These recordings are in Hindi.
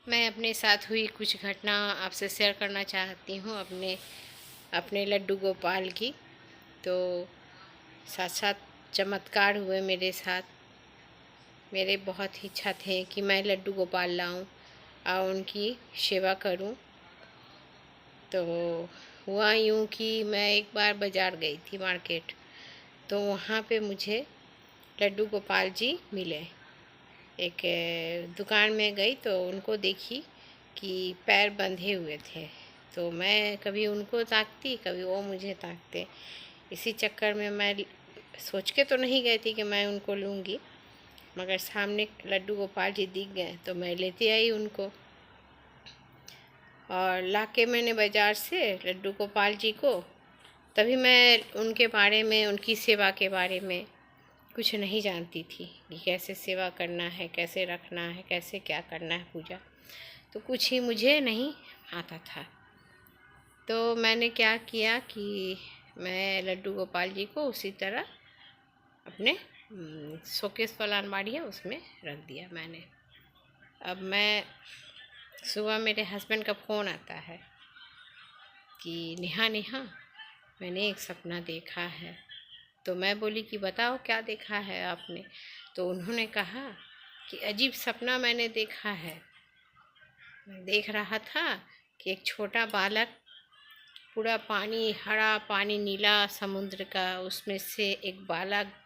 मैं अपने साथ हुई कुछ घटना आपसे शेयर करना चाहती हूँ अपने अपने लड्डू गोपाल की। तो साथ साथ चमत्कार हुए मेरे साथ। मेरे बहुत ही इच्छा थे कि मैं लड्डू गोपाल लाऊं और उनकी सेवा करूं। तो हुआ यूं कि मैं एक बार बाज़ार गई थी मार्केट। तो वहाँ पे मुझे लड्डू गोपाल जी मिले। एक दुकान में गई तो उनको देखी कि पैर बंधे हुए थे। तो मैं कभी उनको ताकती, कभी वो मुझे ताकते। इसी चक्कर में मैं सोच के तो नहीं गई थी कि मैं उनको लूँगी, मगर सामने लड्डू गोपाल जी दिख गए तो मैं लेती आई उनको। और लाके मैंने बाज़ार से लड्डू गोपाल जी को, तभी मैं उनके बारे में, उनकी सेवा के बारे में कुछ नहीं जानती थी कि कैसे सेवा करना है, कैसे रखना है, कैसे क्या करना है पूजा। तो कुछ ही मुझे नहीं आता था। तो मैंने क्या किया कि मैं लड्डू गोपाल जी को उसी तरह अपने शोकेस वाला अलमारी है उसमें रख दिया मैंने। अब मैं सुबह मेरे हस्बैंड का फ़ोन आता है कि नेहा नेहा, मैंने एक सपना देखा है। तो मैं बोली कि बताओ क्या देखा है आपने। तो उन्होंने कहा कि अजीब सपना मैंने देखा है। मैं देख रहा था कि एक छोटा बालक, पूरा पानी हरा, पानी नीला समुद्र का, उसमें से एक बालक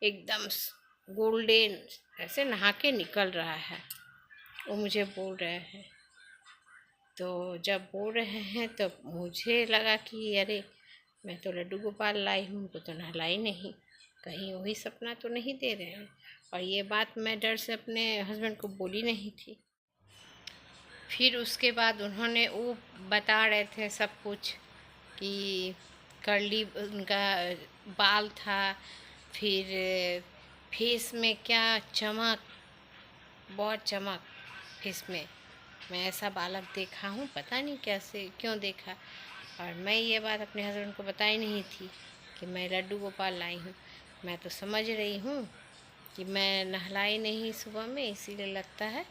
एकदम गोल्डन ऐसे नहा के निकल रहा है। वो मुझे बोल रहे हैं। तो जब बोल रहे हैं तो मुझे लगा कि अरे, मैं तो लड्डू गोपाल लाई हूँ, उनको तो नहलाई नहीं, कहीं वही सपना तो नहीं दे रहे हैं। और ये बात मैं डर से अपने हस्बैंड को बोली नहीं थी। फिर उसके बाद उन्होंने वो बता रहे थे सब कुछ कि कर्ली उनका बाल था, फिर फेस में क्या चमक, बहुत चमक फेस में। मैं ऐसा बालक देखा हूँ, पता नहीं कैसे क्यों देखा। और मैं ये बात अपने हस्बैंड को बताई नहीं थी कि मैं लड्डू गोपाल लाई हूँ। मैं तो समझ रही हूँ कि मैं नहलाई नहीं सुबह में, इसीलिए लगता है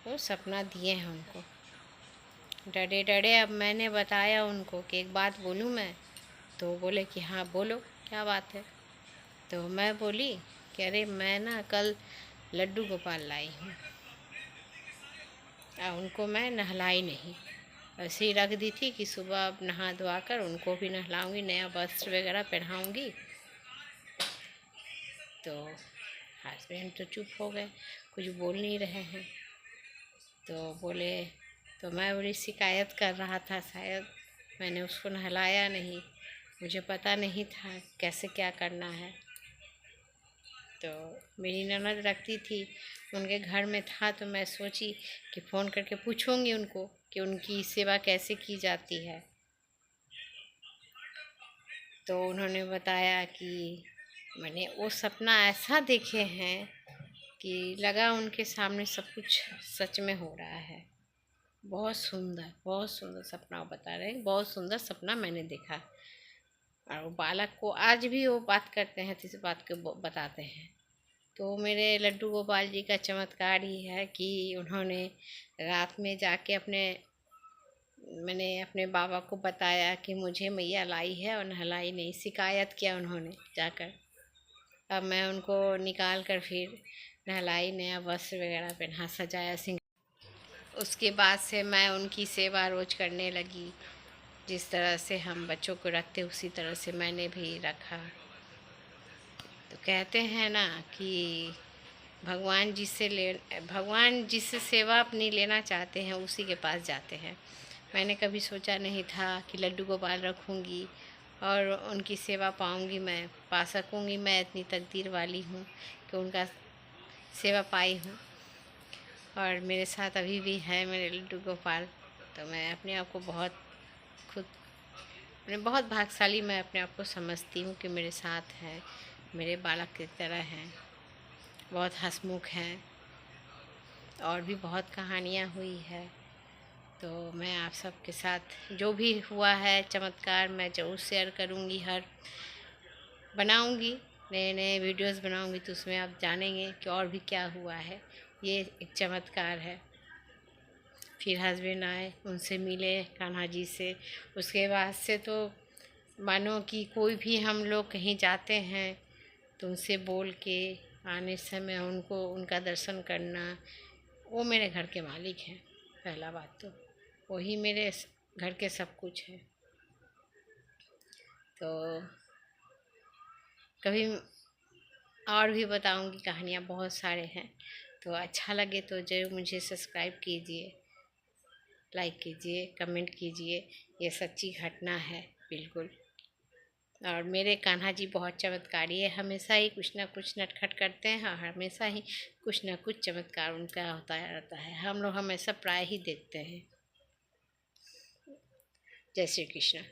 वो सपना दिए हैं उनको। डरे डरे अब मैंने बताया उनको कि एक बात बोलूँ मैं। तो बोले कि हाँ बोलो, क्या बात है। तो मैं बोली कि अरे मैं ना कल लड्डू गोपाल लाई हूँ और उनको मैं नहलाई नहीं, ऐसे ही रख दी थी कि सुबह अब नहा धोआ कर उनको भी नहलाऊँगी, नया वस्त्र वगैरह पहनाऊँगी। तो हस्बैंड तो चुप हो गए, कुछ बोल नहीं रहे हैं। तो बोले, तो मैं बड़ी शिकायत कर रहा था, शायद मैंने उसको नहलाया नहीं, मुझे पता नहीं था कैसे क्या करना है। तो मेरी ननद रखती थी, उनके घर में था, तो मैं सोची कि फ़ोन करके पूछूंगी उनको कि उनकी सेवा कैसे की जाती है। तो उन्होंने बताया कि मैंने वो सपना ऐसा देखे हैं कि लगा उनके सामने सब कुछ सच में हो रहा है। बहुत सुंदर सपना वो बता रहे हैं, बहुत सुंदर सपना मैंने देखा। और वो बालक को आज भी वो बात करते हैं तो इस बात को बताते हैं। तो मेरे लड्डू गोपाल जी का चमत्कार ही है कि उन्होंने रात में जाके मैंने अपने बाबा को बताया कि मुझे मैया लाई है और नहलाई नहीं, शिकायत किया उन्होंने जाकर। अब मैं उनको निकाल कर फिर नहलाई, नया वस्त्र वगैरह पहना, सजाया सिंगारा। उसके बाद से मैं उनकी सेवा रोज करने लगी। जिस तरह से हम बच्चों को रखते उसी तरह से मैंने भी रखा। तो कहते हैं ना कि भगवान जिससे सेवा अपनी लेना चाहते हैं उसी के पास जाते हैं। मैंने कभी सोचा नहीं था कि लड्डू गोपाल रखूँगी और उनकी सेवा पाऊँगी, मैं पा सकूँगी। मैं इतनी तकदीर वाली हूँ कि उनका सेवा पाई हूँ। और मेरे साथ अभी भी है मेरे लड्डू गोपाल। तो मैं अपने आप को खुद मैं बहुत भाग्यशाली मैं अपने आप को समझती हूँ कि मेरे साथ हैं, मेरे बालक की तरह हैं, बहुत हंसमुख हैं। और भी बहुत कहानियाँ हुई है। तो मैं आप सबके साथ जो भी हुआ है चमत्कार मैं ज़रूर शेयर करूँगी, बनाऊँगी, नए नए वीडियोस बनाऊँगी तो उसमें आप जानेंगे कि और भी क्या हुआ है। ये एक चमत्कार है। फिर हस्बैंड आए, उनसे मिले कान्हा जी से। उसके बाद से तो मानो कि कोई भी हम लोग कहीं जाते हैं तो उनसे बोल के आने समय उनको उनका दर्शन करना। वो मेरे घर के मालिक हैं, पहला बात तो वही मेरे घर के सब कुछ है। तो कभी और भी बताऊंगी, कहानियाँ बहुत सारे हैं। तो अच्छा लगे तो जरूर मुझे सब्सक्राइब कीजिए, लाइक कीजिए, कमेंट कीजिए। ये सच्ची घटना है बिल्कुल। और मेरे कान्हा जी बहुत चमत्कारी है, हमेशा ही कुछ ना कुछ नटखट करते हैं और हमेशा ही कुछ ना कुछ चमत्कार उनका होता रहता है। हम लोग हमेशा प्राय ही देखते हैं। जय श्री कृष्ण।